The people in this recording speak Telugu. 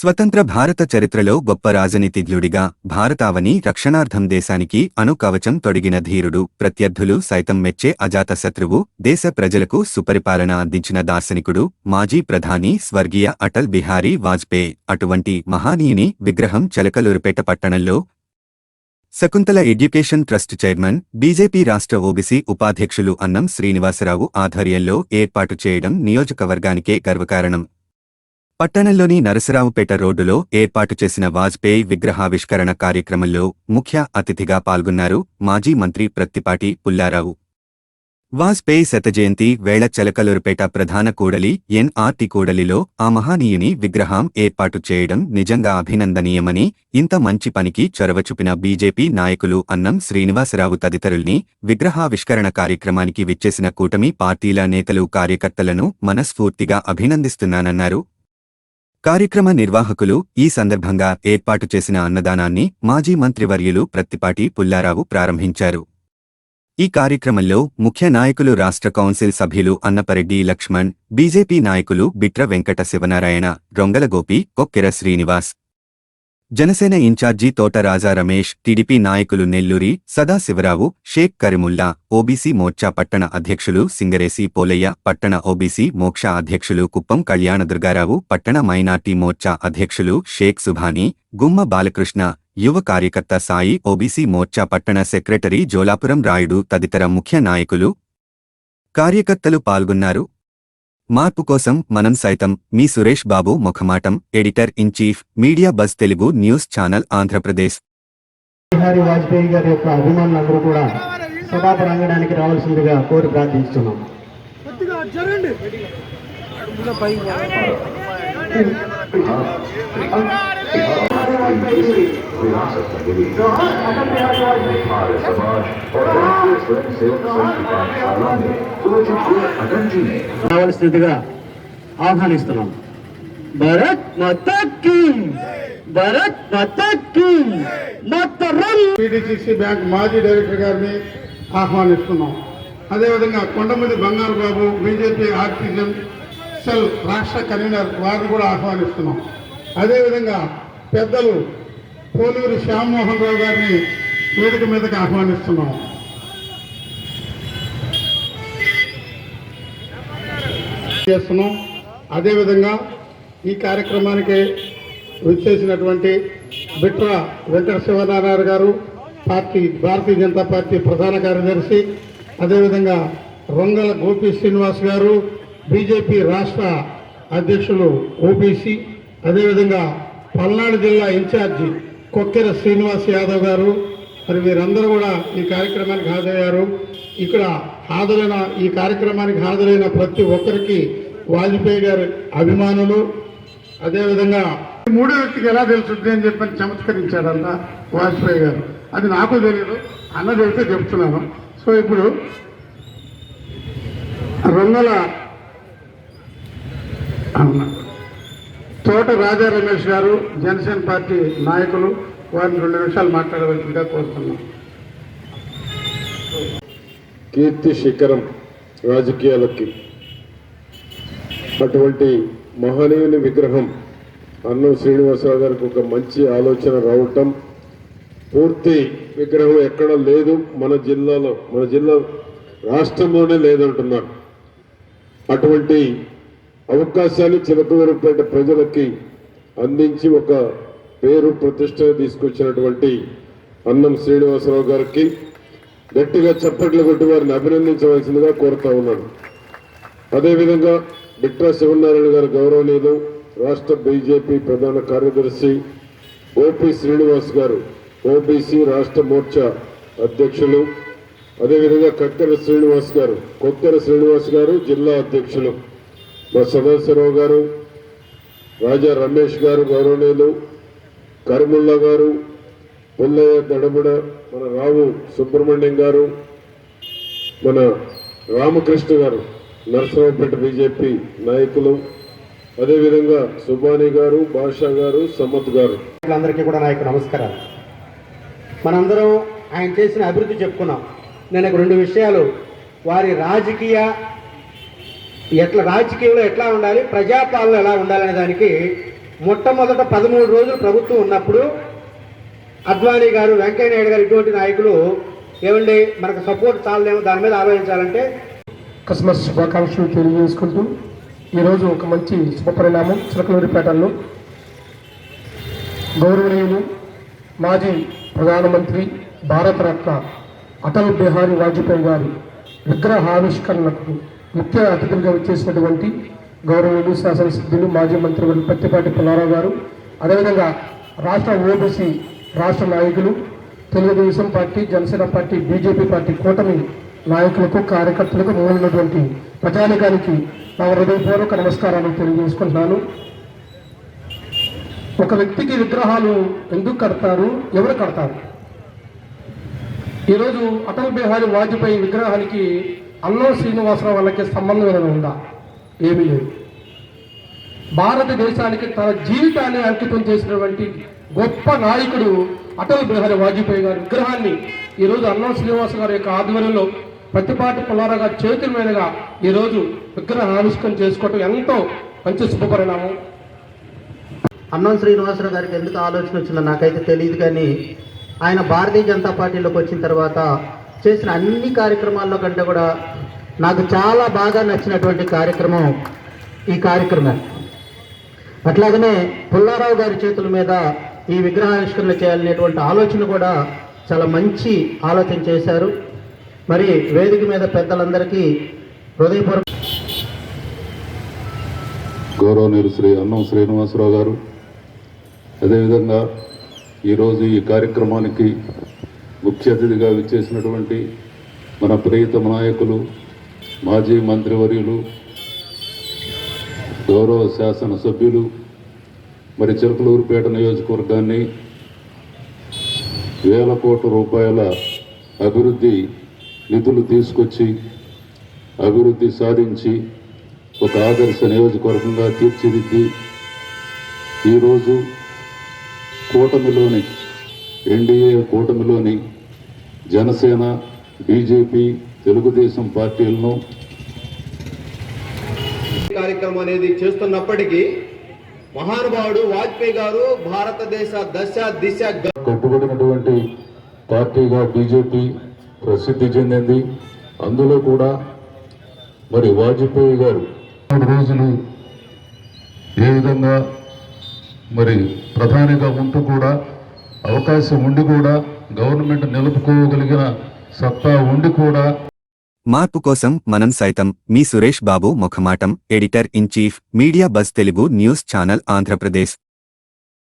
స్వతంత్ర భారత చరిత్రలో గొప్ప రాజనీతిజ్ఞుడిగా భారతావని రక్షణార్థం దేశానికి అణుకవచం తొడిగిన ధీరుడు, ప్రత్యర్థులు సైతం మెచ్చే అజాతశత్రువు, దేశ ప్రజలకు సుపరిపాలన అందించిన దార్శనికుడు, మాజీ ప్రధాని స్వర్గీయ అటల్ బిహారీ వాజ్పేయి. అటువంటి మహానీయుని విగ్రహం చిలకలూరిపేట పట్టణంలో Shakuntala education trust chairman, BJP రాష్ట్ర ఓబీసీ ఉపాధ్యక్షులు అన్నం శ్రీనివాసరావు ఆధ్వర్యంలో ఏర్పాటు చేయడం నియోజకవర్గానికే గర్వకారణం. పట్టణంలోని నరసరావుపేట రోడ్డులో ఏర్పాటు చేసిన వాజ్పేయి విగ్రహావిష్కరణ కార్యక్రమంలో ముఖ్య అతిథిగా పాల్గొన్నారు మాజీ మంత్రి ప్రత్తిపాటి పుల్లారావు. వాజ్పేయి శతజయంతి వేళ చిలకలూరిపేట ప్రధాన కూడలి ఎన్ఆర్టీ కూడలిలో ఆ మహానీయుని విగ్రహం ఏర్పాటు చేయడం నిజంగా అభినందనీయమని, ఇంత మంచి పనికి చొరవ చూపిన బీజేపీ నాయకులు అన్నం శ్రీనివాసరావు తదితరుల్ని, విగ్రహావిష్కరణ కార్యక్రమానికి విచ్చేసిన కూటమి పార్టీల నేతలు కార్యకర్తలను మనస్ఫూర్తిగా అభినందిస్తున్నానన్నారు. కార్యక్రమ నిర్వాహకులు ఈ సందర్భంగా ఏర్పాటు చేసిన అన్నదానాన్ని మాజీ మంత్రివర్యులు ప్రత్తిపాటి పుల్లారావు ప్రారంభించారు. ఈ కార్యక్రమంలో ముఖ్య నాయకులు రాష్ట్ర కౌన్సిల్ సభ్యులు అన్నపరెడ్డి లక్ష్మణ్, బీజేపీ నాయకులు బిట్ర వెంకట శివనారాయణ, రొంగలగోపి, కొక్కెర శ్రీనివాస్, జనసేన ఇన్ఛార్జి తోట రాజా రమేష్, టీడీపీ నాయకులు నెల్లూరి సదాశివరావు, షేక్ కరీముల్లా, ఓబీసీ మోర్చా పట్టణ అధ్యక్షులు సింగరేసి పోలయ్య, పట్టణ ఓబీసీ మోక్ష అధ్యక్షులు కుప్పం కళ్యాణదుర్గారావు, పట్టణ మైనార్టీ మోర్చా అధ్యక్షులు షేక్ సుభాని, గుమ్మ బాలకృష్ణ, యువ కార్యకర్త సాయి, ఓబీసీ మోర్చా పట్టణ సెక్రటరీ జోలాపురం రాయుడు తదితర ముఖ్య నాయకులు, కార్యకర్తలు పాల్గొన్నారు. మార్పు కోసం మనం సైతం. మీ Suresh Babu Mukhamatam, editor in chief, media buzz Telugu news channel, Andhra Pradesh. Bihari Vajpayee garu యొక్క అభిమానులందరూ కూడా సభా ప్రాంగణానికి రావాల్సిందిగా కోరి ప్రార్థిస్తున్నాం. రావాల్సిందిగా ఆహ్వానిస్తున్నాం. భారత్ మాతా కీ, భారత్ మాతా కీ, మాతరం. పీడీసీసీ బ్యాంక్ మాజీ డైరెక్టర్ గారిని ఆహ్వానిస్తున్నాం. అదేవిధంగా కొండమూడి బంగారు బాబు, బీజేపీ ఆర్టిజన్ సెల్ రాష్ట్ర కన్వీనర్, వారిని కూడా ఆహ్వానిస్తున్నాం. అదేవిధంగా పెద్దలు పోలూరి శ్యామ్మోహన్ రావు గారిని వేదిక మీదకి ఆహ్వానిస్తున్నాం. చేస్తున్నాం. అదేవిధంగా ఈ కార్యక్రమానికి విచ్చేసినటువంటి బిట్ర వెంకట శివనారాయణ గారు, భారతీయ జనతా పార్టీ ప్రధాన కార్యదర్శి, అదేవిధంగా రొంగల గోపి శ్రీనివాస్ గారు, బీజేపీ రాష్ట్ర అధ్యక్షులు ఓబీసీ, అదేవిధంగా పల్నాడు జిల్లా ఇన్ఛార్జి కొక్కెర శ్రీనివాస్ యాదవ్ గారు, మరి వీరందరూ కూడా ఈ కార్యక్రమానికి హాజరయ్యారు. ఇక్కడ ఈ కార్యక్రమానికి హాజరైన ప్రతి ఒక్కరికి వాజ్పేయి గారి అభిమానులు. అదేవిధంగా మూడో వ్యక్తికి ఎలా తెలుస్తుంది అని చెప్పని చమత్కరించాడంట వాజ్పేయి గారు. అది నాకు తెలియదు, అన్నది అయితే చెప్తున్నాను. సో ఇప్పుడు రొంగల తోట రాజా రమేష్ గారు, జనసేన పార్టీ నాయకులు, వారిని 2 నిమిషాలు మాట్లాడవలసిందిగా కోరుతున్నాం. కీర్తి శిఖరం రాజకీయాలకి అటువంటి మహనీయుని విగ్రహం అన్నం శ్రీనివాసరావు గారికి ఒక మంచి ఆలోచన రావటం. పూర్తి విగ్రహం ఎక్కడ లేదు, మన జిల్లా రాష్ట్రంలోనే లేదంటున్నారు. అటువంటి అవకాశాన్ని చిలకలూరిపేట ప్రజలకి అందించి ఒక పేరు ప్రతిష్ట తీసుకొచ్చినటువంటి అన్నం శ్రీనివాసరావు గారికి గట్టిగా చప్పట్లు కొట్టి వారిని అభినందించవలసిందిగా కోరుతా ఉన్నాను. అదేవిధంగా బిట్రా శివనారాయణ గారు గౌరవనీయులు, రాష్ట్ర బీజేపీ ప్రధాన కార్యదర్శి ఓపీ శ్రీనివాస్ గారు, ఓబీసీ రాష్ట్ర మోర్చా అధ్యక్షులు, అదేవిధంగా కొక్కెర శ్రీనివాస్ గారు జిల్లా అధ్యక్షులు, మా సదాశివరావు గారు, రాజా రమేష్ గారు గౌరవనీయులు, కరీముల్లా గారు, పుల్లయ్య దడబుడ, మన రావు సుబ్రహ్మణ్యం గారు, మన రామకృష్ణ గారు నరసరావుపేట బీజేపీ నాయకులు, అదేవిధంగా సుబాని గారు, బాషా గారు, సమ్మత్ గారు, అందరికీ కూడా నా యొక్క నమస్కారాలు. మనందరం ఆయన చేసిన అభివృద్ధి చెప్పుకున్నాం. నేను 2 విషయాలు, వారి రాజకీయంలో ఎట్లా ఉండాలి, ప్రజాపాలన ఎలా ఉండాలనే దానికి మొట్టమొదట 13 రోజులు ప్రభుత్వం ఉన్నప్పుడు అద్వానీ గారు, వెంకయ్య నాయుడు గారు ఇటువంటి నాయకులు ఏమండి మనకు సపోర్ట్ చాలదేమో, దాని మీద ఆలోచించాలంటే క్రిస్మస్ శుభాకాంక్షలు తెలియజేసుకుంటూ ఈరోజు ఒక మంచి శుభపరిణామం చిలకలూరిపేటలో గౌరవనీయులు మాజీ ప్రధానమంత్రి భారతరత్న అటల్ బిహారీ వాజ్పేయి గారి విగ్రహావిష్కరణకు ముఖ్య అతిథులుగా వచ్చేసినటువంటి గౌరవనీయులు శాసనసభ్యులు మాజీ మంత్రివర్యులు పత్తిపాటి పుల్లారావు గారు, అదేవిధంగా రాష్ట్ర ఓబీసీ రాష్ట్ర నాయకులు, Telugu Desam party, Janasena party, BJP party కూటమి నాయకులకు, కార్యకర్తలకు, ఉన్నటువంటి ప్రజానికానికి నా హృదయపూర్వక నమస్కారాలు తెలియజేసుకుంటున్నాను. ఒక వ్యక్తికి విగ్రహాలు ఎందుకు కడతారు, ఎవరు కడతారు? ఈరోజు అటల్ బిహారీ వాజ్పేయి విగ్రహానికి అన్నం శ్రీనివాసరావు వాళ్ళకి సంబంధం ఏమైనా ఉందా? ఏమీ లేదు. భారతదేశానికి తన జీవితాన్ని అంకితం చేసినటువంటి గొప్ప నాయకుడు అటల్ బిహారీ వాజ్పేయి గారి విగ్రహాన్ని ఈరోజు అన్నం శ్రీనివాస గారి యొక్క ఆధ్వర్యంలో పత్తిపాటి పుల్లారావు గారి చేతుల మీదుగా ఈరోజు విగ్రహ ఆవిష్కరణ చేసుకోవటం ఎంతో మంచి శుభపరిణామం. అన్నం శ్రీనివాసరావు గారికి ఎందుకు ఆలోచన వచ్చిందో నాకైతే తెలియదు, కానీ ఆయన భారతీయ జనతా పార్టీలోకి వచ్చిన తర్వాత చేసిన అన్ని కార్యక్రమాల్లో కంటే కూడా నాకు చాలా బాగా నచ్చినటువంటి కార్యక్రమం ఈ కార్యక్రమం. అట్లాగనే పుల్లారావు గారి చేతుల మీద ఈ విగ్రహావిష్కరణ చేయాలనేటువంటి ఆలోచన కూడా చాలా మంచి ఆలోచన చేశారు. మరి వేదిక మీద పెద్దలందరికీ హృదయపూర్వక గౌరవనీయులు శ్రీ అన్నం శ్రీనివాసరావు గారు, అదేవిధంగా ఈరోజు ఈ కార్యక్రమానికి ముఖ్య అతిథిగా విచ్చేసినటువంటి మన ప్రియతమ నాయకులు, మాజీ మంత్రివర్యులు, గౌరవ శాసనసభ్యులు, మరి చిలకలూరిపేట నియోజకవర్గాన్ని వేల కోట్ల రూపాయల అభివృద్ధి నిధులు తీసుకొచ్చి అభివృద్ధి సాధించి ఒక ఆదర్శ నియోజకవర్గంగా తీర్చిదిద్ది ఈరోజు కూటమిలోని ఎన్డీఏ కూటమిలోని జనసేన, బీజేపీ, తెలుగుదేశం పార్టీలను కార్యక్రమం అనేది చేస్తున్నప్పటికీ మహానుభావుడు వాజ్పేయి గారు భారతదేశ దశ దిశ కట్టుబడినటువంటి పార్టీగా బీజేపీ ప్రసిద్ధి చెందింది. అందులో కూడా మరి వాజ్పేయి గారు 3 రోజులు ఏ విధంగా మరి ప్రధానిగా ఉంటూ కూడా అవకాశం ఉండి కూడా గవర్నమెంట్ నిలుపుకోగలిగిన సత్తా ఉండి కూడా మార్పు కోసం మనం సైతం మీ Suresh Babu Mukhamatam, editor in chief, media buzz Telugu news channel Andhra Pradesh.